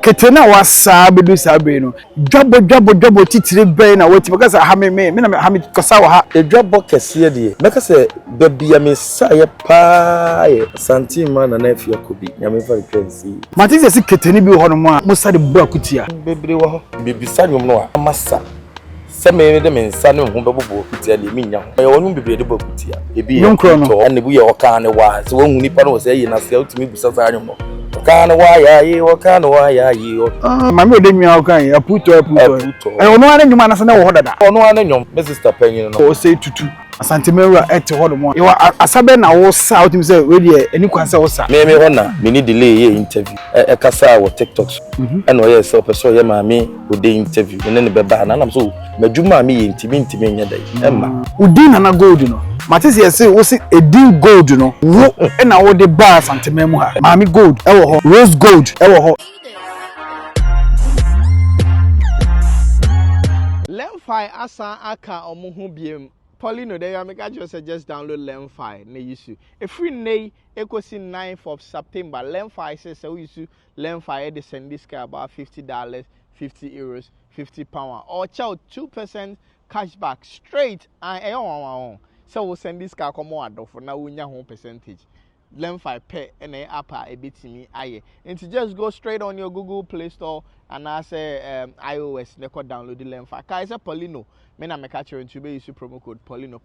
Kete na wasa bedu sabe no dwabo titire ben na wati because ha me na ha me kosa wa ha dwabo kese de meka se babia me saye pa ye Asante ma na na afia kobi nyame fa reference matise si kete ni bi ho no mo a musa de bu akutia bebre wo ho bibisa nyom no a masa se me de me nsa ne ho bebobo akutia le mi nya ho ye wonu bebre de akutia ebi ye to ne bu ye oka ne wa se won hu nipa no se ye na se utimi bisa sa nyom no Wakana waya yi Maame Ode nwa okan aputo ono ane nyuma na se na wo hodada ono ane nyom me sister panyin no o sei tutu Asante mewura ete hodo mo ye asabe na wo sa otimi se we de ani kwan se wo sa me hona me ni delay ye interview e kasa wo TikTok eno ye se person ye Maame Ode interview ne beba na nam so madwuma me ye ntimi nya dai emma udin na gold no matisi yesi wo si edin gold no wo na wo de ba Asante memu ha Maame gold e wo ho rose gold e wo ho Lemfi asa aka omuhu biem Poleeno there you make just download Lemfi na yisu e free nay ekosi 9th of September Lemfi says so yisu Lemfi dey send this guy about $50 €50 £50 or chow 2% cashback straight and e so we send this guy come on for now we nya home percentage Lemfi pay and app a bitimi aye and to just go straight on your Google Play Store and I say iOS they could download the Lemfi kai say Poleeno me na me catch you into be use promo code Poleeno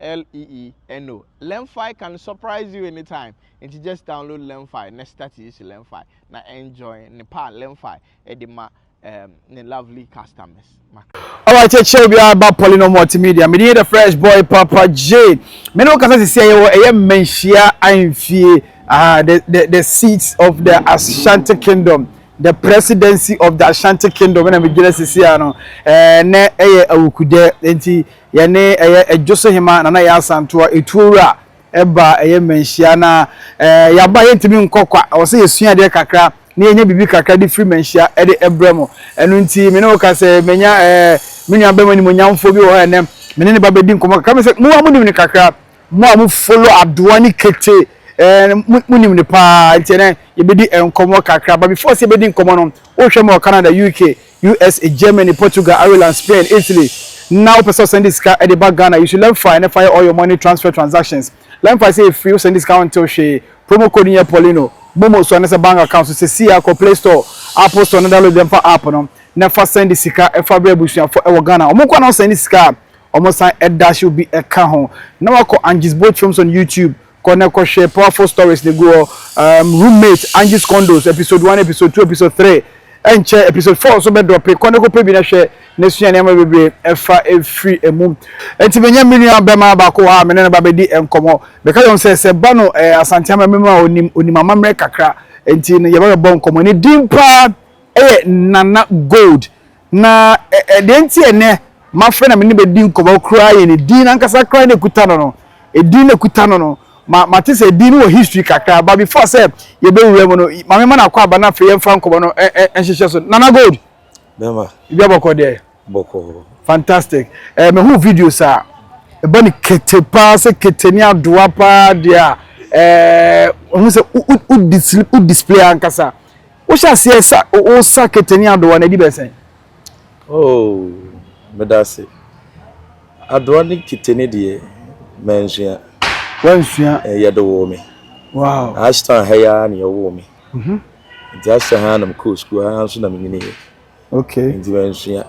Poleeno Lemfi can surprise you anytime and to just download Lemfi next start to use Lemfi na enjoy ne pa Lemfi edema the lovely customers. Alright, check we are about Poleeno Multimedia. Me need the fresh boy Papa J. Me no kasa say e menshia amfie the seats of the Asante Kingdom, the presidency of the Asante Kingdom when me gina sisi ano ne eye awukude enti ye ne eye Jose Hima na ya Asantoa etuura eba eye menshia na ya ba yentimi nkokwa o se yesua de kakra ni enye bibi kakra di free menshia e de ebremo enu nti me no ka se menya menya be mani monyamfo bi wo enem me ne ba bedi nkomo kakra me se mu amu ni kakra mu amu follow adoani Kete munim ne pa nti ne ye bedi enkomo kakra but before se bedi nkomo no wo hwe mo Canada UK USA Germany Portugal Ireland Spain Italy now person send this car at the back Ghana you should learn fine and fire all your money transfer transactions learn fine say free send this car until she promo code here Poleeno Momo so na bank account so see here Play Store Apple Store na download them for app no never send this car e fa busu for e Ghana omo kwa na send this car omo sign e dash will be e ka ho na wako Angie's boat films on YouTube connect ko share powerful stories they go roommate Angie's condos episode 1 episode 2 episode 3 and share episode 4 so be drop connect ko pe bi na share na sua na bebre e fa e free emu enti benya million be ma ba ko ha me na ba be di enkomo because on say ba no Asante amemma onimama mre kakra enti ye ba bo enkomo ni dimpa nana gold na de enti ene ma fe na me ni be di enkomo kura ye ni di na nkasa kura ne kutano no di na kutano no ma te say di no history kakra but before say ye be wura mo no ma me ma na kwa ba na fe ye fa enkomo no enhihye so nana gold bema ibi aboko there boko fantastic me who videos are e ni Kete pa se Kete ni adoa pa dia who say u display ankasa wo sha se sa o sa Kete ni adoa na di be sen oh medase adoa ni Kete ni de menhia wansua ye do wo me wow ashtan haya ni wo me ndi ashtan haya na mko school haya so na mnyini okay ndi menhia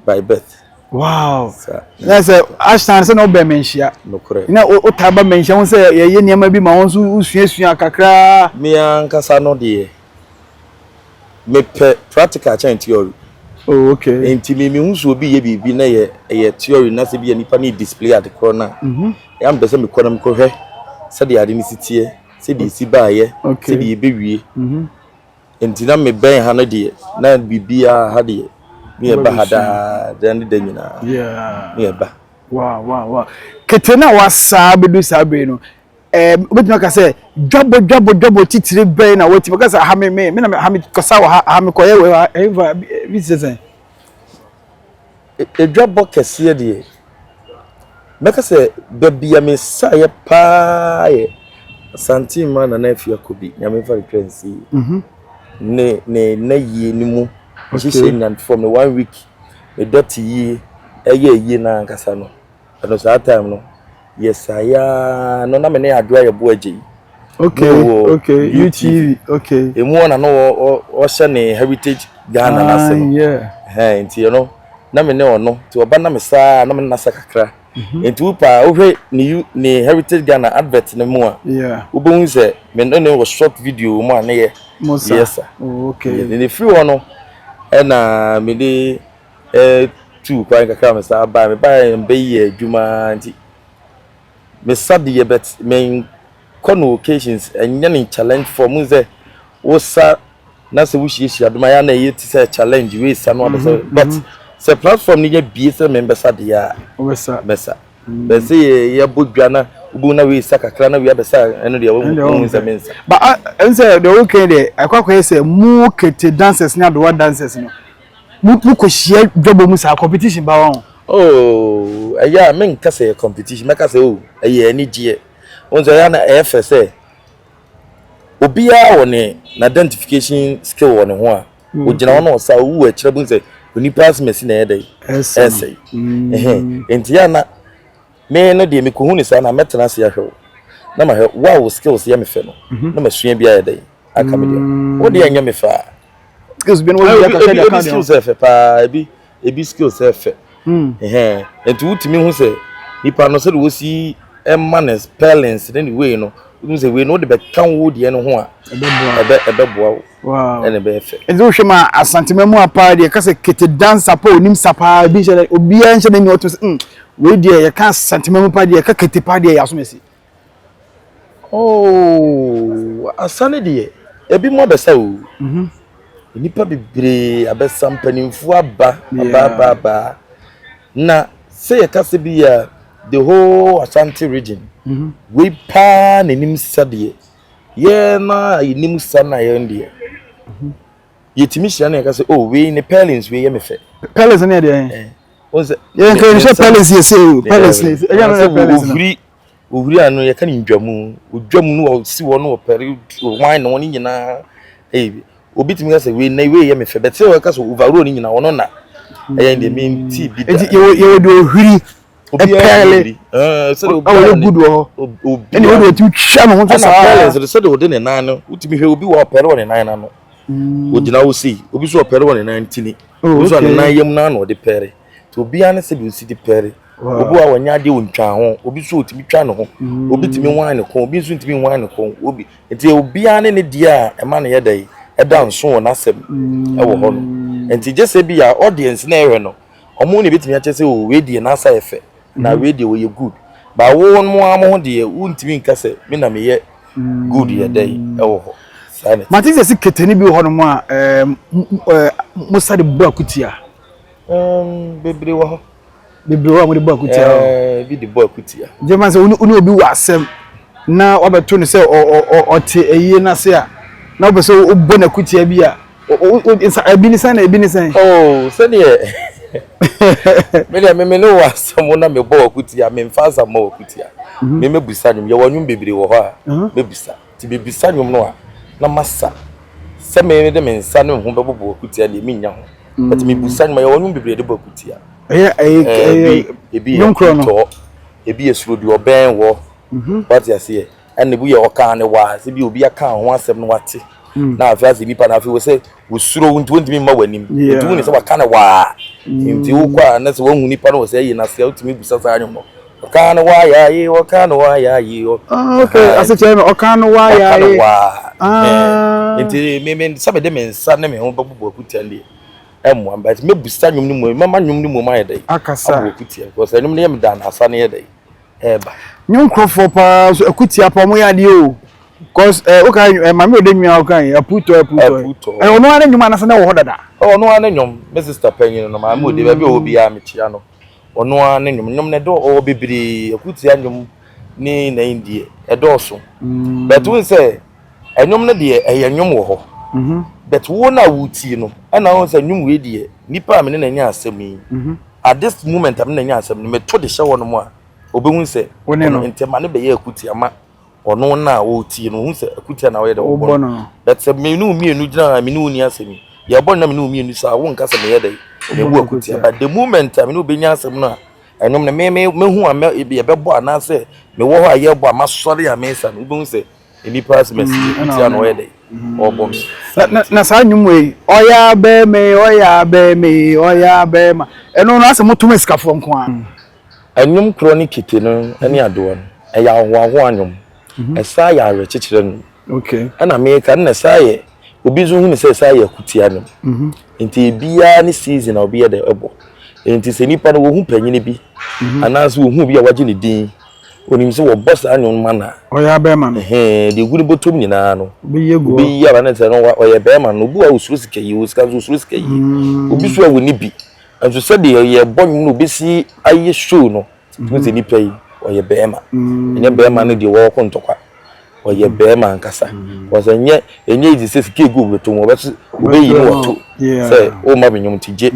by birth wow that's ashtan say no be menhia no correct na o taba menhia won say ye niam bi ma won so usua kakra me ankasa no de me practical change theory oh okay enti me hunso obi ye bibi na ye theory na se bi nipa ni display at the corner am be se me kona me ko hwe se de ade ni sitie se de si ba ye se de be wie enti na me ben ha no de na bibia ha de me ba hada dan de nyina yeah me ba wow Kete na wasa bedu sabe no obetima ka say dwabo titire ben na wati because ha me na ha me kosa wa ha me koye we eva visesen dwabo kese de meka say babia me saye pa ye Asante ma na afia kobi nyame fa reference ne ye ni mu she nan from the 1 week the dirty ye ye na nkasa no no that time no yes aya no na me ne adwa ye bo agi okay UTV okay emu na no o hye ne heritage Ghana na se no yeah nti you know na me ne ono ti oba na me saa na me na sa kakra nti upa ohwe ni heritage Ghana advert ne mu a yeah ubon se me no was short video mu na ye yes sir okay the free one na me de two kwa kakra me saa ba me ba mbe ye adwuma nti me sadi ye bet me kono occasions enya ni challenge for mu ze wo sa na se wo hie adoma ya na ye ti say challenge we sa no but se platform ni ye bie se member sadi ya besa be se ye bodwa na ubu na we sa kakra na we abesa eno de wo se mensa but say the okay there akwa say mu Kete dancers na do dancers no mu ko hie dwobo mu sa competition ba won oh yeah men ka say competition make say oh ani gie onzo ya na FSA obia woni na identification skill woni ho a ogina wona osa wu a kire bu say oni pass machine na yedai essay enti ya na me no de me ko hu ni sa na metena se ya hwe na ma hwe wow skills ya me fe no na ma sua bia yedai aka me de wo de anya me fa skills bi no wo ya ka say account skills efe pa ebi skills efe enti wutimi hu say nipa no se de wo si emmanes spellings anyway no we say we know the can wo de no ho a ebeboa wow ene be efe enti wo hwe ma Asante memu apa de ka say Kete dancer pa onim sapa bi hye obi an hye na ni oto we de ya ka Asante memu pa de ka Kete pa de ya so mesi oh Asante de ebi mo be say o nipa bebre abesa mpanimfu aba na say ka se bi ya the whole Asante region we pa nenim sade ye na yenim sana ye ndie yetimi hia na ka say oh we ne parents we ye me fe palace na de o say ye kan ni palace ye say palace ni e na palace ohuri anu ye kan ndwamu odwamu no si wo no pere wine no ni nyina obi timi ka say we na we ye me fe bete o ka so overall ni nyina wono na e ndie me ti bi da ye do ohuri pele so do good wo eni wo do tu twa no ho sa pele so do de ne nan no utimi hwe obi wo pele wo ne nan na no ogina wo si obi so pele wo ne nan tini obi so ne nan yem na no de pele to obi an se bi si de pele obi wa wanya de wontwa ho obi so otimi twa no ho obi timi wan ne ko obi so timi wan ne ko obi enti obi an ne dia e ma ne ye dai e dan so na asem e wo ho no enti je se bi ya audience na ehwe no omo ne bitimi a che se o we die na asa efe na we dey we good ba wo mo amo ho dey untimi nka se me na me ye good ye dey e wo ho sane matise se Kete ni bi ho no mo a musa de bu akutia bebre wo ho mo de bu akutia bi de bu akutia je man se uni obi wa asem na obeto ne se ote eyi na se a na obeso obo na akutia bi a ebi ni san oh sane me no was someone me bo akutia me mfa za mo akutia me mebusa nyum ye wanyum bebre wo ho a mebusa ti bebusa nyum no a na masa se me de me nsa no ho bebo akutia de me nya ho but me busa nyum ye wanyum bebre de bo akutia ebi nyunkro no ebi esuro de oben wo what you say and bu ye oka ne wa se bi obi aka ho asem no wate na afiase nipa na afi we say usuro wonti mi ma wanim etu ni se waka ne wa nti wo kwa na se wonhu nipa no say yi na se utimi busa sa anyum oka ne wa ya yi oka ne wa ya yi okay aseche me oka ne wa ya yi nti me sabe de me nsa ne me ho babu akutia ndi emu but me busa nyum ni mu mama nyum ni mu ma yedai akasa abu akutia because nyum ni yem da na asa ne yedai eba nyum krofo pa so akutia pa mo ya de o because okay Maame Ode nwa okay aputo ono ane nyum anasa na wo dada ono ane nyum me sister panyin no Maame Ode ba bi obi ya mechia no ono ane nyum ne do o bibiri akutia nyum ni na indie edoso but we say enyum ne de enyum wo ho but wo na wuti no ana won say nyum we de nipa me na nya asem yi at this moment am na nya asem no me to de hye wo no mo a obehun say ntema ne be ye akutia ma ono na wo ti no hu se akutia na wo ye de wo bon but se me no mienu gina me no ni asemi ye bon na me no mienu sa wo nka se me ye de me wo akutia but the moment me no benya asem no enom na me hu a me ye bebo ana se me wo ho aye bo amasori ya me sa no bo hu se eni pass me akutia na wo ye de wo bon na sa nwumwe oya be me oya be ma eno no asem to mescafo nko a anyum chronic Kete no ene ado no eya ho anyum esa ya re chichire no okay ana me ka na sa ye obi zo hu ne sa ya kutia no enti bia ni season na obi ye de ebo enti se nipa no wo hu panyine bi anaso wo hu bi a waje ne din onim se wo boss anyum mana oya be ma no de gudi botom nyina no bi yego bi ya ba na se no oya be ma no bu a usuru sika yi usika usuru sika yi obi so a wo ni bi anso se de ye bonum no besi aye show no se nipa yi oye bema enye bema no de wo ko ntokwa oye bema nkasa was enye iji se sike gu beto mo beto obeyi no wato se o ma benyum tije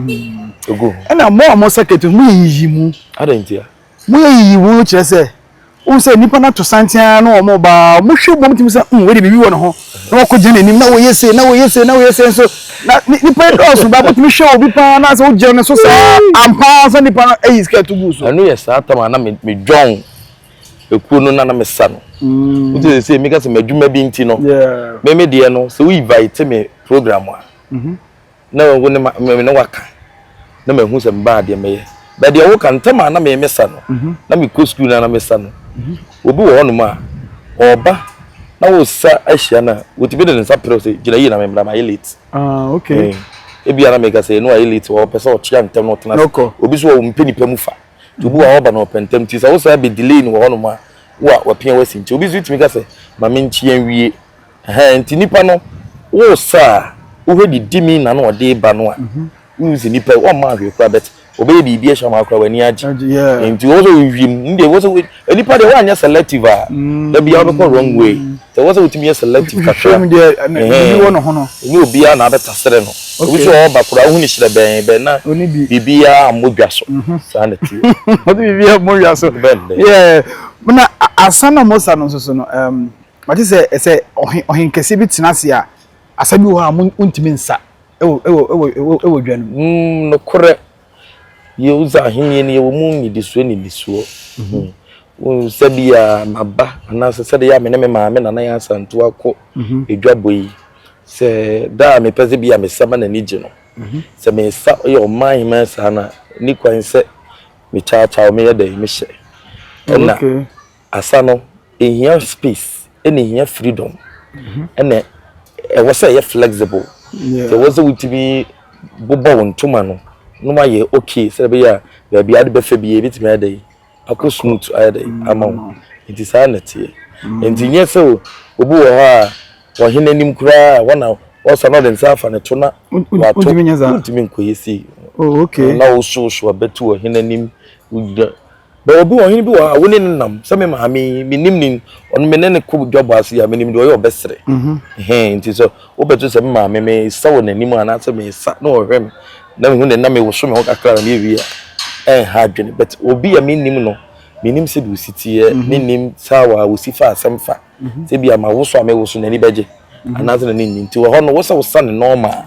egu na mo secretary mu yiyi mu adantia mu yiyi wo kire se o se nipa na to santia na o mo ba mo hwe bom tim se we de bibi wo no ho na wo ko je nanim na wo yese so na nipa do ba botimi hwe obi pa na se wo je ne so sa ampa so nipa na eyi sika to gu so anu ye sa atama na me djon eku no na me sa no uti se me ka se madwuma bi nti no me de no so we invite me program a na wo ne me no waka na me hu se mba de me ye ba de wo kan tama na me sa no na me ko school na me sa no obi wo no ma oba na wo sa ahia na wo ti be de nsa pro se gina yi na me mra ma elite okay ebi ana me ka se no elite wo pese o chia ntem no tena obi so wo mpeni pemu fa tubu wa oba no pentem ti sa wo sa be delay no wo no ma wa pia wasi nti obi so timi ka se ma me nchia nwie nti nipa no wo sa wo hedi dimi na no de ba no a wo si nipa wo ma hwe kwa bet obey bibi e shama kwa wani aji nti wo so wim ndi wo so nipa de wa anya selective a da bia wo ko wrong way te wo so timi selective kakra ni wo no ho no ni obi a na beta sere no obi so oba kura hu ni hire ben na bibi a amodwa so sa na ti o bibi a amodwa so yeah na asana mosa no so no what is say ohin kese bi tenase a asabi wo a untimi nsa ewo dwanu no kore ye uza hinye ni wo mu ni disuo wo sabia maba na se de ya me ne maame na ya Asante akọ edwaboyi se da me pese bia me sama na nije no se me sa yo man man sa na ni kwan se me cha me ye da me hye na asano ehia space ehia freedom ene e wo se ye flexible so wo se wutimi bobo wontuma no no ma ye okay se be ya be ade be fa bi e bitimi ade akọ smooth ade ama it is sanity entinye so obu wo ha wo henanim kura wona wo so no den safa ne to na wato ntimi nkoyesi okay na wo so abetu wo henanim ba obi wo hen bi wo wo ne nam se me ma me nim nin on me ne ko job ase ya me nim de wo obesere nti so wo betu se me ma me sa wo nanim ana se me sa na wo hwem na me hu ne na me wo so me ho kakra na me wi ha dwene but obi ya me nim no me nim se du sitie me nim sawa wo sifa asemfa se bia ma wo so ame wo so nani beje ana se na ni nti wo ho no wo sa wo sa ne normal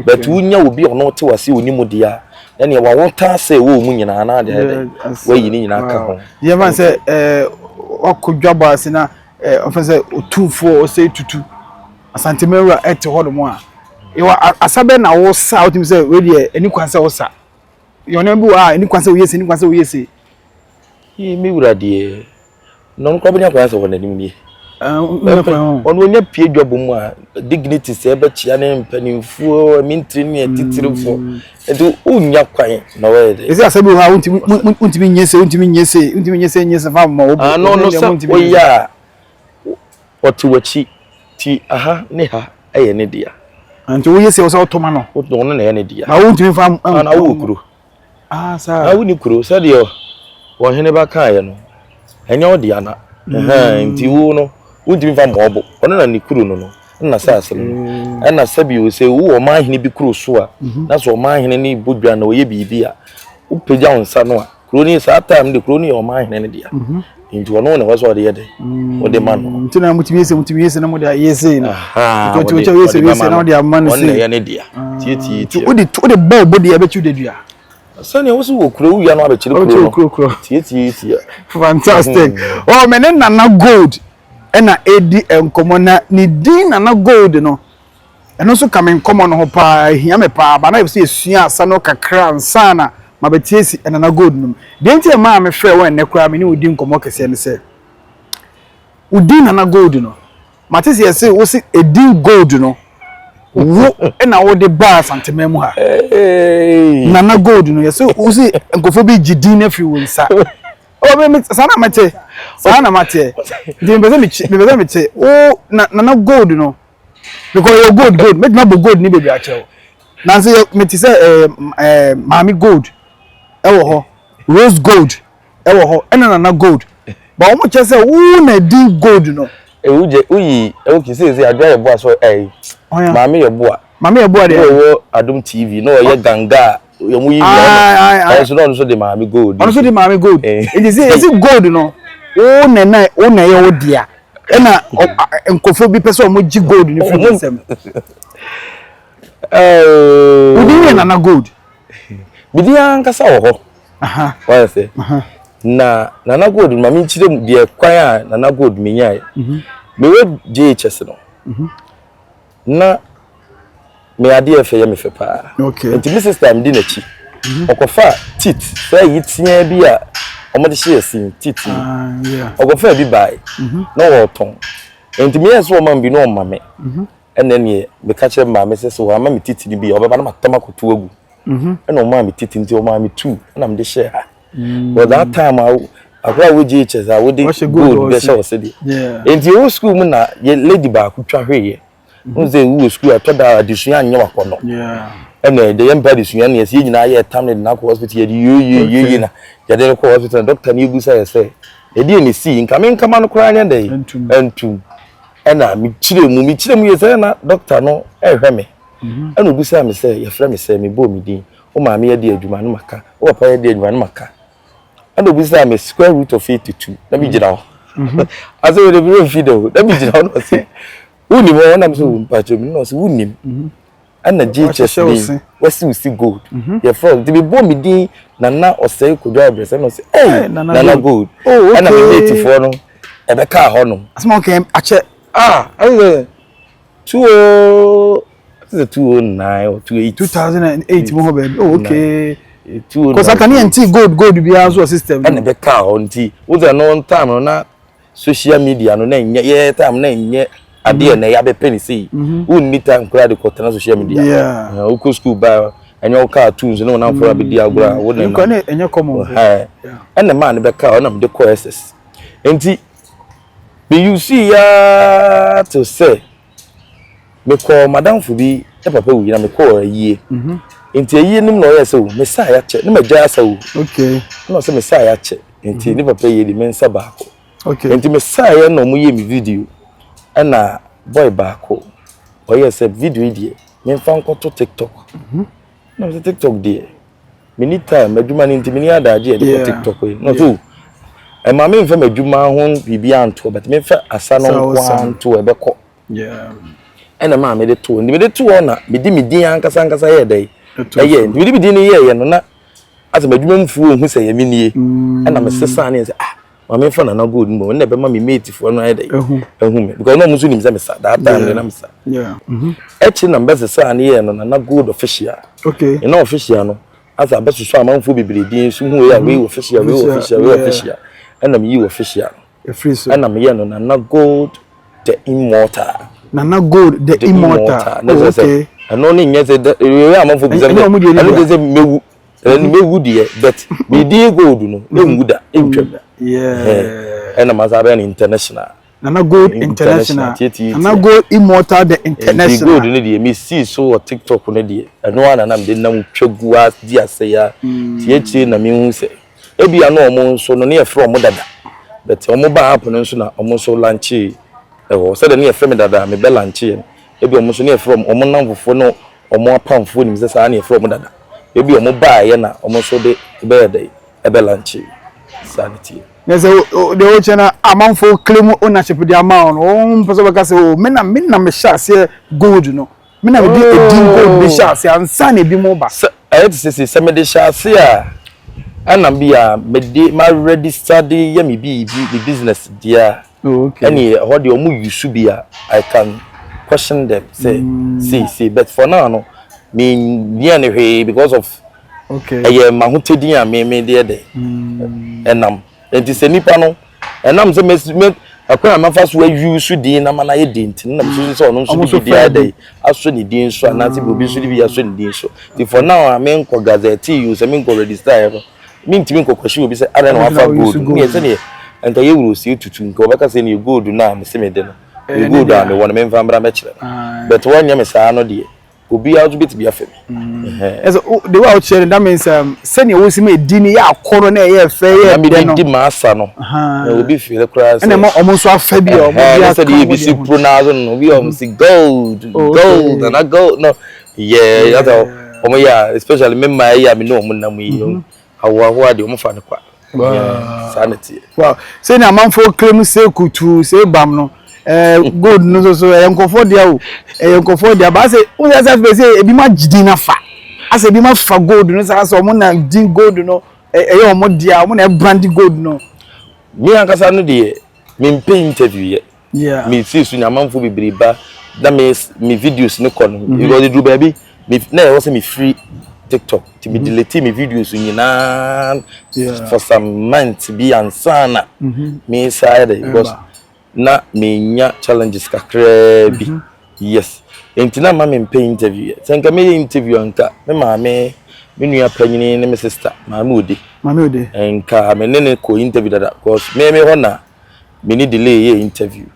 but wunya obi ono te wase onimu dia na ne wa wota se wo mu nyina na de wo yi ni nyina ka ho ye man se okodwabo ase na ofese otufo o se tutu Asante mewura ete ho do mo a ewa asabe na wo sa otimi se we de eni kwanse wo sa yone bi wa eni kwanse wo yese yi mewura de non ko benya kwanse wo nanim ni ono nya pie dwabo mu a dignity se ebe chia ne mpanimfuo mintri ne titirifo edu unya kwan na we de ese asabe ha untimi nyese fa ma wo no so o ya otiwachi ti aha ne ha eye ne dia anti wo yese wo so otoma no ono na ye ne dia na wo untimi fa na wo kuro sa na wo ni kuro sa de wo hene ba kan ye no enya wo dia na nti wo no untimi fa mobo ono na ni kuro no na sa asem na sabi o se wo ma hene bi kuro so a na so ma hene ni bodwa na o ye bibi a upeja onsa no a kuro ni sa time de kuro ni o ma hene ne dia into one na waso de yede o de man ntina Multimedia na mo de ayese na to yese na o de amman say on ne dia tie o de ball body e be tu de dua sani wo so wo kuro wi ya no abechiri kuro tie fantastic oh menen Nana Gold na edi enkomo na ni din Nana Gold no eno so kamen komo no ho pa hia me pa ba na be esua asa no kakra ansana mabetiesi Nana Gold no de ntie ma me hwe won ne kura me ni odi nkomo kese ne se udi Nana Gold no matisi yesi wo si edi gold no wo na wo de ba Asante memu ha Nana Gold no yesi wo si nkofo bi gidi na fi wonsa o me sana mate de mbeze me che o Nana Gold no because your gold make na bo gold ni bebi achewo na say me ti say Maame Gold ewo ho Rose Gold ewo ho ena Nana Gold ba o mo che say wo na di gold no uje uyi e o ki say adwa ye boa so Maame ye boa de wo Adum TV no ye ganga ye mu yi no so no so de Maame Gold ono so de Maame Gold e say gold no o na ye wo dia ena nkofo bi pese o mo gi gold ni fi nsem udi Nana Gold bidi ankasa wo ho wa say na Nana Gold mami chire de kwan a Nana Gold menyae me we JHS no na me ade efe ye me fe pa okay enti Mrs. Time di na chi okofa tit say yitia bi a omode hye asin titi okofa bi bai na wo ton enti me yeso man bi no mame ene ne me ka kire mame se so ama me titi ni bi obeba na matama kotu agu ene o mame titi nti o mame tu na me de hye ha but that time akwa we JHS a we de gold be sha osedi enti o school mu na ye lady ba ku twa hweye nze wo school atoda adisua anya wakono ene de yemba adisua na yesi nyina ye tam ne na ko hospital ye na ya de ko hospital doctor ni gusa ye say e die ne si nka me nka ma no kra anya dey entum ena mi chire mu ye say na doctor no e hwe me ena gusa me say ye fra me say me bo mi din o ma me ye de adwuma no maka o papa ye de adwuma no maka ena gusa me square root of 82 na mi gira ho aso we de bi video na mi gira ho no say uni mo na mso mpacho mi no say unim ana JHS ni wasi usi gold ye from the be mi din Nana osei kodwa address na say Nana Gold ana me date for no e be ka ho no asma okay ache ayo 2009 or 2008 mo baby okay because I can anti gold be as system ana be ka ho nti wo ze no time no na social media no na ye time na nye ade na ya be penny say unni time kura de kotena social media uko school ba enyo cartoons no na for abidi agura wo na ma enyo common ene man be ka na me de ko SS enti be you see ya to say me call madam fu bi e papa wi na me call ayie enti ayie nim no ye say me sa ya che ne me ja sa wo okay no say me sa ya che enti ni papa ye di me nsa ba ko okay enti me sa ya no mo ye mi video ana boy baako o yes a video die me fan ko to TikTok no the TikTok die me ni time aduma ni ntimi ni adaje de TikTok no so e ma me mfa maduma ho bibia anto but me mfa asa no kwanto e be ko ena ma me de to ni me de to na me di medin ankasa ye dai ye me di medin ni ye no na asa maduma mfu hu se ye me nie ena me sesa na say Maame fa Nana Gold mo na be ma me mate for no ai dey ehu me because no musu nim say me sa that time na me sa echi na mbese sa na ye no Nana Gold official okay no official no asa be so amanfo bibiri din so hu ya we official and am you official free so and am ye no Nana Gold the immortal Nana Gold the immortal okay and only nye say we amanfo bi say and say mewu mewu die but me die gold no mewu da entwem and I'm an international. Nana Gold international. Nana Gold immortal the international. Gold ne me see so TikTok ne die. No one na me na twegu as dia say ya. Tie na me hu say. E bia no omo so no ne from dada. But omo ba app no so na omo so lunch e wo say ne from dada me be lunch e. E bia omo so ne from omo namfofo no omo apamfo ni say sa na from dada. E bia omo ba ye na omo so de be dey e be lunch sanity Yes, the ocean amount for claim ownership the amount. Oh, person can say, oh, me na me share say gold no. Me na me di gold be share say ansa na bi mo ba. I had to say me de share say and am be me de my register de me be business there. Oh, okay. Any how the omu use be I can question them say see but for now no me near anyway because of okay. Ma ho tedi a me de enam enti se nipa no enam se me akwa amafa so use din na mana ye din tin na so so no so bi dia dey aso ni din so na ti obi so bi aso ni din so ti for now I mean ko gazette use I mean ko register ever me ntimi ko kwashi obi se ada na wafa gold me se ne enta ye wuro si tutu nko beka se ne gold na me se me de no gold a me wona me mfa mbra me kire but one nya me sa no de obi a bit be afem as the way out sharing that means senior we see me dini ya akoro na ye fe ye de no di masa no obi feel crash and mo so afa bi o bi say the ABC pronounce no bi o say gold and I go no yeah that's all yeah especially me my ya me no mo na mo yi hawa de mo fa ne kwa sanity wow senior man for claim say kutu say bam no gold no so enkofo dia o enkofo dia ba say o say ebi ma jidi na fa ase ebi ma fa gold no say o mo na din gold no o mo dia o mo na brand gold no me ankasa no de me pay interview yeah me see su nyamanfo bibriba that means me videos no kon because do baby me na e was me free TikTok to be delete me videos nyina for some months be ansana me side because na menya challenges kakra bi yes entina ma me pay interview senka me interview anka me maame me nua panyini ne me sister Maame Ode enka me ne ko interview dada because me ho na me ni delay ye interview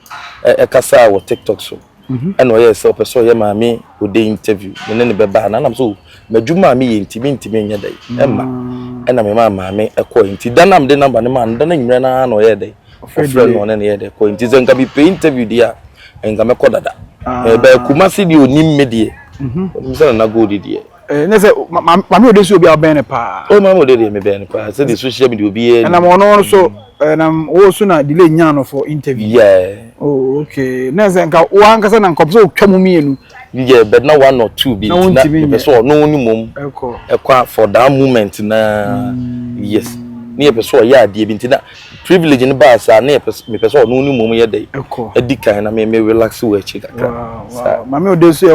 e kasa wo TikTok so and o yes so person ye Maame Ode interview me ne be ba na nam so madwuma me ye ntimi nya dai emma na me maame e ko nti danam de number ne ma ndan nyira na no ye dai friend no ne ye de ko nti zenka bi pay interview dia enka me ko dada ba kuma si di onim me die mse na go di die ne se Maame Ode so obi abene pa o Maame Ode de me bene pa se the social media obi na mo no so na wo so na delay nya no for interview yeah oh okay ne se nka wo ankasa na nkopso twam mienu yeah but not one or two be na person no ni mom ekwa for that moment na yes ni person ya de bi ntina privilege ni ba sa na me person no ni mom ye dey edikan na me relax we chi kakra wow Maame Ode so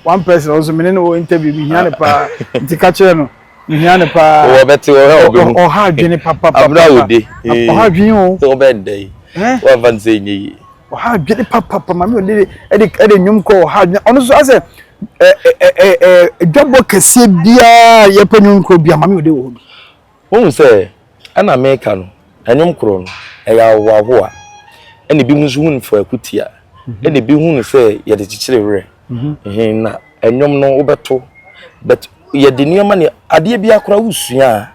one person also me no interview me hiane pa ntika chere no hiane pa o beti o ha dwene papa abra Ode o ha dwen o so bed dey wa van say nyi o ha dwene papa Maame Ode ede nyum ko ha ono so ase double kese bia ye panyum ko bia Maame Ode wo won say ana America no anyum kro no ya wo a ene bi hunsu hun fo akutia ene bi hun say ye de chichire wre na anyum no wo beto but ye de nioma ne ade bi akora wusua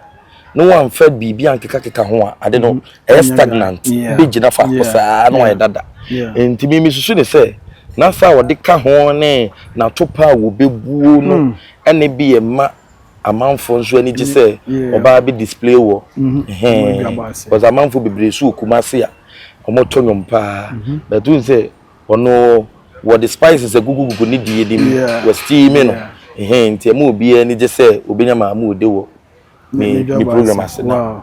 no one fed bibi ankeka ho a ade no stagnant be gina fa ko saa no ye dada enti mi susu ne say na fa wo de ka ho ne na topa wo bebuo no ene bi ye ma amanfo nso ani je say oba be display wo because amanfo bebre su kumase a omoto nyompa but you say ono what the spices gugugugu ni die dim was steam no nti am obi ani je say obenya Maame Ode wo me program asena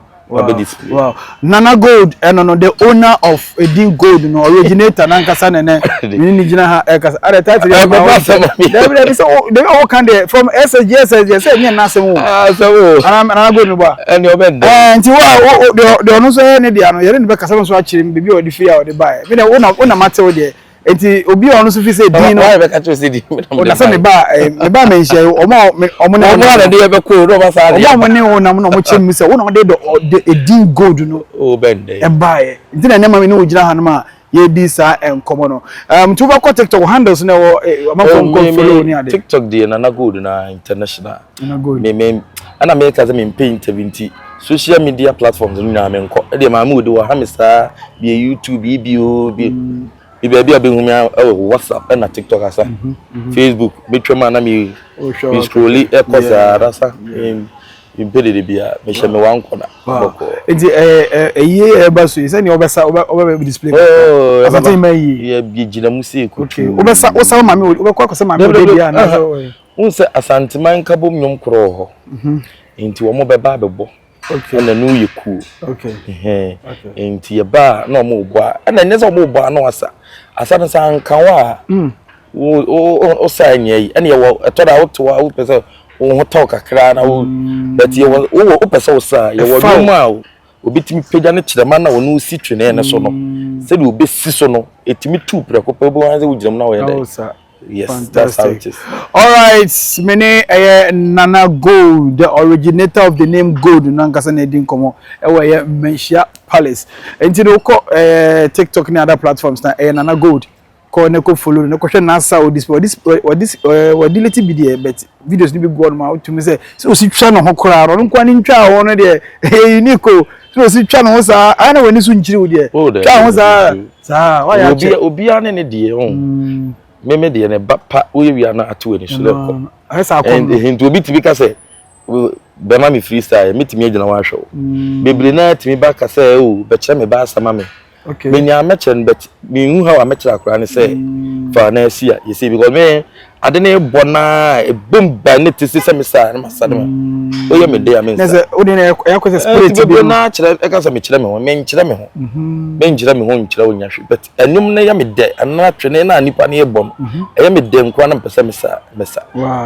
wow Nana Gold no the owner of Edin Gold no originator nankasa nene ni gina ha ekasa are title they all can dey from SGS say me na asem so Nana Gold no ba and your bed nti wa the ono so ne dia no yere ne be kasa so akire bibi o de fi o de buy me na mate o de enti obi ono so fi say din no be ka to say din o da say me ba menhie omo na de be ko do ba sa de omo ne o na mo chem mi say wo na de Edin Gold no o bende e buy enti na nema me no gina ha no ma ye di sa enkomo no to ba ko TikTok handles na wo amafo ko follow ni ade TikTok de Nana Gold na international me ana me ka say me paint 70 social media platforms ni na me nko e de Maame Ode wo ha me sa bi YouTube bi baby abehumia WhatsApp na TikTok asa Facebook betwema na me scrolli e kosa rasa impede de bia me hye me wan kona boko enti ye baso say ni obesa display Asante ma yi ye bi gina mu se ko okay obesa Maame Ode obekwa ko say Maame Ode bia na so unse Asante man ka bom nyom kro ho enti wo mo beba bebo okay na no ye cool okay enti ye ba na mo bo na nyeza mo bo na wasa asana san kan wa o sa nyai ene ye wo etoda wo to wo pese wo talk kakra na wo but ye wo pese wo sa ye wo ma obitimi pega ne kirema na wo no si twene ne so no se de obesi so no etimi tu preko pe bo wanze wo giram na wo ye da yes. Fantastic. That's how it is. All right, mene Nana Gold, the originator of the name Gold, nankasa na din komo ewe Menshia Palace. Enti no ko TikTok ni other platforms na Nana Gold. Ko ne ko follow ne ko hwe na sa this delete bi there but videos ni bi go on ma to me say o si twa no ho kora ro nko ani ntwa ho no de unique so si twa no ho sa ana wani so nchiri wo de twa ho sa wa ya obi ane ne de ho meme de ne pa oye wi ana atu ani so le ko and hinto obi tibi ka say be ma me freestyle metimi agina wa hwe bebre na timi ba ka say o be kire me ba asama me okay me nya mechen but me hu ha wa mechira akura ne say fa na asia you see because me ade na ebona ebomba ne tisi me sa na masade me oye me de amen say o de na yakose spirit be na kire e ka say me kire me ho me nkire me ho me nkire me ho nkire wo nya hwe but enum na ya me de ana twene na nipa na ebom e ya me de nkwa na pese me sa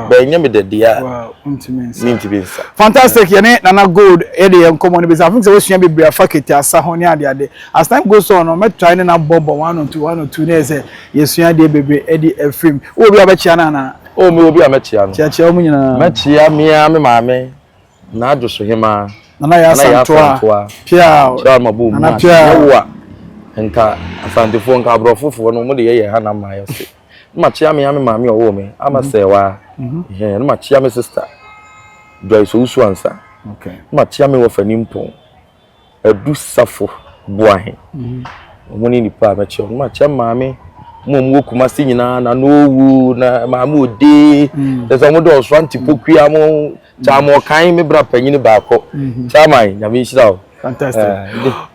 be nya me de dia wow intimensa fantastic yene Nana Gold e de enkomo ne be say I think say we sua be bria fa Kete asa ho ne ade as time goes on no me try na bobo 1 or 2 na say yesua de bebre e di efrim wo bi abechia na o me obi amechia no chia mu nyina mechia me maame na adoso hema na ya santoa pia mabu na pia wa nka Asante fo nka abrofofo no mo de ye ha na ma yo se ma chia me maame owo me ama sewa no ma chia me sister Joy so usu ansa okay ma chia me wo fanimpo adu safo buahe mo ni nipa ma chia ma chia maame mo kuma si nyina na no wu na Maame Ode so mo do so antipokua mo cha mo kan me bra panyini ba ko chairman nyame nhira o fantastic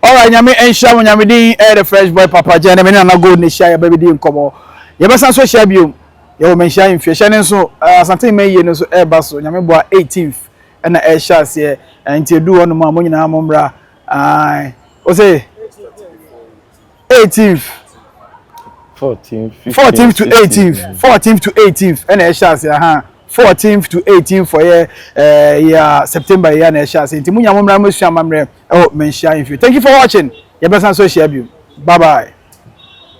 all right nyame enhia mo nyame din the fresh boy Papa Jane me Nana Gold ne share baby din komo ye besa so share biom ye wo menhia mfie hye ne so Asante me ye ne so e ba so nyame boa 18th na e share se enti du wono ma mo nyina mo mbra o say 18th 14th to 18th 14th to 18th and a chance 14th to 18th for year September year na chance nti munya momra masua mamre menshia infi thank you for watching your best social bye bye.